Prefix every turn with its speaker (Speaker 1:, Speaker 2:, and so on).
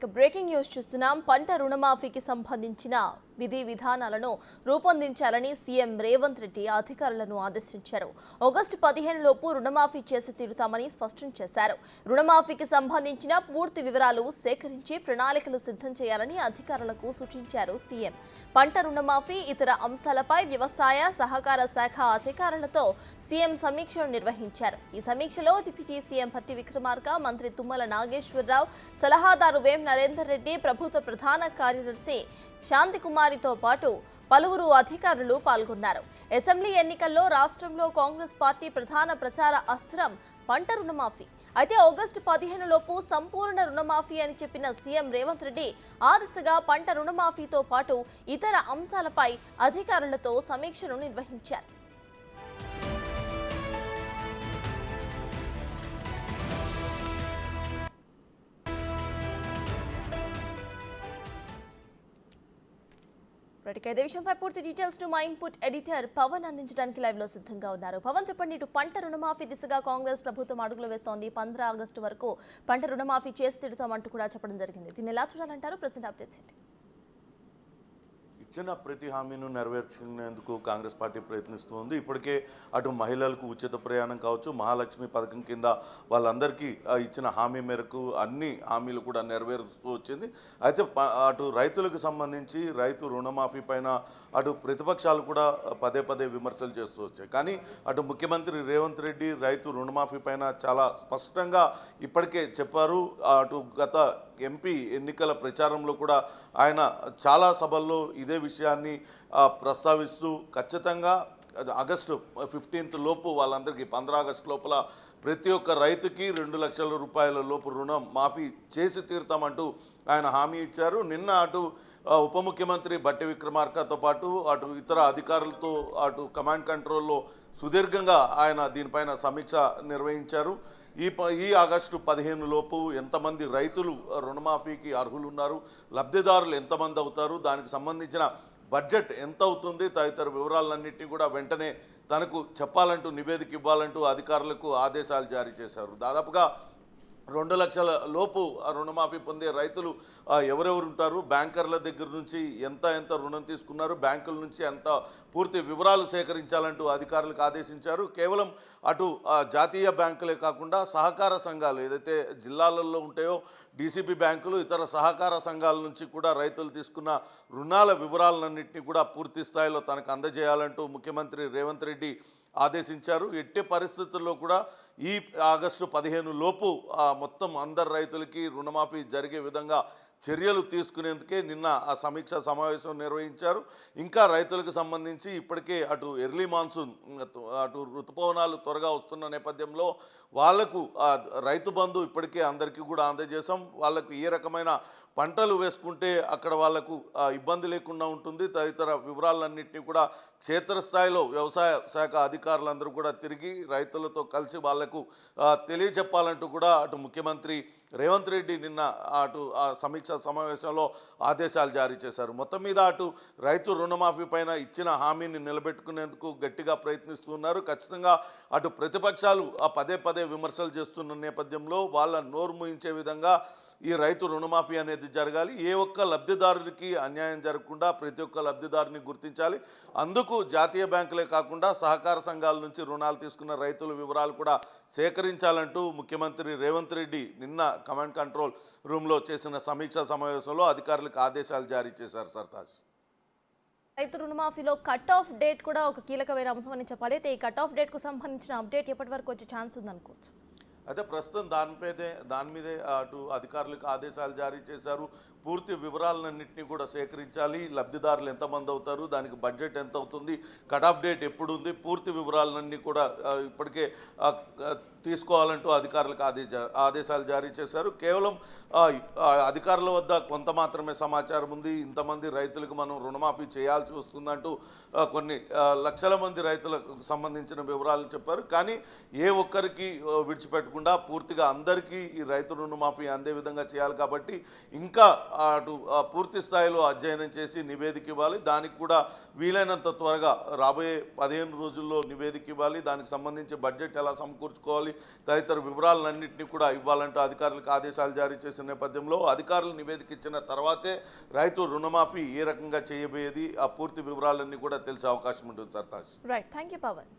Speaker 1: Breaking news చూస్తున్నాం. పంట రుణమాఫీకి సంబంధించిన విధి విధానాలను రూపొందించాలని సీఎం రేవంత్ రెడ్డి అధికారులను ఆదేశించారు. ఆగస్టు 15 లోపు రుణమాఫీ చేసి తీరుతామని స్పష్టం చేశారు. రుణమాఫీకి సంబంధించిన పూర్తి వివరాలు సేకరించి ప్రణాళికలు సిద్ధం చేయాలని అధికారులకు సూచించారు సీఎం. పంట రుణమాఫీ ఇతర అంశాలపై వ్యవసాయ సహకార శాఖ అధికారులతో సీఎం సమీక్షను నిర్వహించారు. ఈ సమీక్షలో డిప్యూటీ సీఎం భట్టి విక్రమార్క, మంత్రి తుమ్మల నాగేశ్వరరావు, సలహాదారు వేం నరేందర్ రెడ్డి, ప్రభుత్వ ప్రధాన కార్యదర్శి శాంతికుమారితో పాటు పలువురు అధికారులు పాల్గొన్నారు. అసెంబ్లీ ఎన్నికల్లో రాష్ట్రంలో కాంగ్రెస్ పార్టీ ప్రధాన ప్రచార అస్త్రం పంట రుణమాఫీ. అయితే ఆగస్టు 15 లోపు సంపూర్ణ రుణమాఫీ అని చెప్పిన సీఎం రేవంత్ రెడ్డి ఆ దిశగా పంట రుణమాఫీతో పాటు ఇతర అంశాలపై అధికారులతో సమీక్షను నిర్వహించారు. ఇదే విషయంపై పూర్తి డీటెయిల్స్ ను మా ఇన్పుట్ ఎడిటర్ పవన్ అందించడానికి లైవ్ లో సిద్ధంగా ఉన్నారు. పవన్, చెప్పండి. ఇటు పంట రుణమాఫీ దిశగా కాంగ్రెస్ ప్రభుత్వం అడుగులు వేస్తోంది. 15 ఆగస్టు వరకు పంట రుణమాఫీ చేసి తిడతామంటూ కూడా చెప్పడం జరిగింది. దీన్ని ఎలా చూడాలంటారు? ప్రెసెంట్ అప్డేట్స్ ఏంటి?
Speaker 2: ఇచ్చిన ప్రతి హామీను నెరవేర్చేందుకు కాంగ్రెస్ పార్టీ ప్రయత్నిస్తుంది. ఇప్పటికే అటు మహిళలకు ఉచిత ప్రయాణం కావచ్చు, మహాలక్ష్మి పథకం కింద వాళ్ళందరికీ ఇచ్చిన హామీ మేరకు అన్ని హామీలు కూడా నెరవేరుస్తూ వచ్చింది. అయితే అటు రైతులకు సంబంధించి రైతు రుణమాఫీ పైన అటు ప్రతిపక్షాలు కూడా పదే పదే విమర్శలు చేస్తూ వచ్చాయి. కానీ అటు ముఖ్యమంత్రి రేవంత్ రెడ్డి రైతు రుణమాఫీ పైన చాలా స్పష్టంగా ఇప్పటికే చెప్పారు. అటు గత ఎంపీ ఎన్నికల ప్రచారంలో కూడా ఆయన చాలా సభల్లో ఇదే విషయాన్ని ప్రస్తావిస్తూ ఖచ్చితంగా ఆగస్టు 15 లోపు వాళ్ళందరికీ 15 ఆగస్టు లోపల ప్రతి ఒక్క రైతుకి 2 లక్షల రూపాయల లోపు రుణం మాఫీ చేసి తీరుతామంటూ ఆయన హామీ ఇచ్చారు. నిన్న అటు ఉప ముఖ్యమంత్రి భట్టి విక్రమార్కతో పాటు అటు ఇతర అధికారులతో అటు కమాండ్ కంట్రోల్లో సుదీర్ఘంగా ఆయన దీనిపైన సమీక్ష నిర్వహించారు. ఈ ఆగస్టు 15 లోపు ఎంతమంది రైతులు రుణమాఫీకి అర్హులు ఉన్నారు, లబ్ధిదారులు ఎంతమంది అవుతారు, దానికి సంబంధించిన బడ్జెట్ ఎంత అవుతుంది, తదితర వివరాలన్నింటినీ కూడా వెంటనే తనకు చెప్పాలంటూ నివేదిక ఇవ్వాలంటూ అధికారులకు ఆదేశాలు జారీ చేశారు. దాదాపుగా 2 లక్షల లోపు రుణమాఫీ పొందే రైతులు ఎవరెవరు ఉంటారు, బ్యాంకర్ల దగ్గర నుంచి ఎంత రుణం తీసుకున్నారు, బ్యాంకుల నుంచి ఎంత పూర్తి వివరాలు సేకరించాలంటూ అధికారులకు ఆదేశించారు. కేవలం అటు జాతీయ బ్యాంకులే కాకుండా సహకార సంఘాలు ఏదైతే జిల్లాలలో ఉంటాయో డీసీపీ బ్యాంకులు, ఇతర సహకార సంఘాల నుంచి కూడా రైతులు తీసుకున్న రుణాల వివరాలన్నింటినీ కూడా పూర్తి స్థాయిలో తనకు అందజేయాలంటూ ముఖ్యమంత్రి రేవంత్ రెడ్డి ఆదేశించారు. ఎట్టి పరిస్థితుల్లో కూడా ఈ ఆగస్టు 15 లోపు మొత్తం అందరు రైతులకి రుణమాఫీ జరిగే విధంగా చర్యలు తీసుకునేందుకే నిన్న ఆ సమీక్షా సమావేశం నిర్వహించారు. ఇంకా రైతులకు సంబంధించి ఇప్పటికే అటు ఎర్లీ మాన్సూన్ అటు ఋతుపవనాలు త్వరగా వస్తున్న నేపథ్యంలో వాళ్లకు రైతు బంధు ఇప్పటికే అందరికీ కూడా అందజేసాం. వాళ్లకు ఏ రకమైన పంటలు వేసుకుంటే అక్కడ వాళ్లకు ఇబ్బంది లేకుండా ఉంటుంది, తదితర వివరాలన్నింటినీ కూడా క్షేత్రస్థాయిలో వ్యవసాయ శాఖ అధికారులందరూ కూడా తిరిగి రైతులతో కలిసి వాళ్లకు తెలియజెప్పాలంటూ కూడా అటు ముఖ్యమంత్రి రేవంత్ రెడ్డి నిన్న అటు సమీక్ష సమావేశంలో ఆదేశాలు జారీ చేశారు. మొత్తం మీద అటు రైతు రుణమాఫీ పైన ఇచ్చిన హామీని నిలబెట్టుకునేందుకు గట్టిగా ప్రయత్నిస్తున్నారు. ఖచ్చితంగా అటు ప్రతిపక్షాలు పదే పదే విమర్శలు చేస్తున్న నేపథ్యంలో వాళ్ళ నోరు మూయించే విధంగా ఈ రైతు రుణమాఫీ అనేది జరగాలి. ఏ ఒక్క లబ్ధిదారుడికి అన్యాయం జరగకుండా ప్రతి ఒక్క లబ్ధిదారుని గుర్తించాలి. అందుకు జాతీయ బ్యాంకులే కాకుండా సహకార సంఘాల నుంచి రుణాలు తీసుకున్న రైతుల వివరాలు కూడా సేకరించాలంటూ ముఖ్యమంత్రి రేవంత్ రెడ్డి నిన్న కమాండ్ కంట్రోల్ రూమ్లో చేసిన సమీక్షా సమావేశంలో అధికారులకు ఆదేశాలు జారీ చేశారు. సర్తాజ్,
Speaker 1: రైతు రుణమాఫీలో కట్ ఆఫ్ డేట్ కూడా ఒక కీలకమైన అంశం అని చెప్పాలి. అయితే ఈ కట్ ఆఫ్ డేట్కు సంబంధించిన అప్డేట్ ఎప్పటి వరకు వచ్చే ఛాన్స్ ఉందనుకోవచ్చు?
Speaker 2: అయితే ప్రస్తుతం దాని మీదే అటు అధికారులకు ఆదేశాలు జారీ చేశారు. పూర్తి వివరాలన్నింటినీ కూడా సేకరించాలి. లబ్ధిదారులు ఎంతమంది అవుతారు, దానికి బడ్జెట్ ఎంత అవుతుంది, కట్ ఆఫ్ డేట్ ఎప్పుడు ఉంది, పూర్తి వివరాలన్నీ కూడా ఇప్పటికే తీసుకోవాలంటూ అధికారులకు ఆదేశాలు జారీ చేశారు. కేవలం అధికారుల వద్ద కొంత మాత్రమే సమాచారం ఉంది. ఇంతమంది రైతులకు మనం రుణమాఫీ చేయాల్సి వస్తుందంటూ కొన్ని లక్షల మంది రైతులకు సంబంధించిన వివరాలు చెప్పారు. కానీ ఏ ఒక్కరికి విడిచిపెట్టకుండా పెట్టకుండా పూర్తిగా అందరికీ ఈ రైతు రుణమాఫీ అందే విధంగా చేయాలి. కాబట్టి ఇంకా అటు పూర్తి స్థాయిలో అధ్యయనం చేసి నివేదిక ఇవ్వాలి. దానికి కూడా వీలైనంత త్వరగా రాబోయే 15 రోజుల్లో నివేదిక ఇవ్వాలి. దానికి సంబంధించి బడ్జెట్ ఎలా సమకూర్చుకోవాలి తదితర వివరాలన్నింటినీ కూడా ఇవ్వాలంటూ అధికారులకు ఆదేశాలు జారీ చేసిన నేపథ్యంలో అధికారులు నివేదిక ఇచ్చిన తర్వాతే రైతు రుణమాఫీ ఏ రకంగా చేయబోయేది ఆ పూర్తి వివరాలన్నీ కూడా తెలిసే అవకాశం ఉంటుంది. Sartaj.
Speaker 1: Right, thank you Pawan.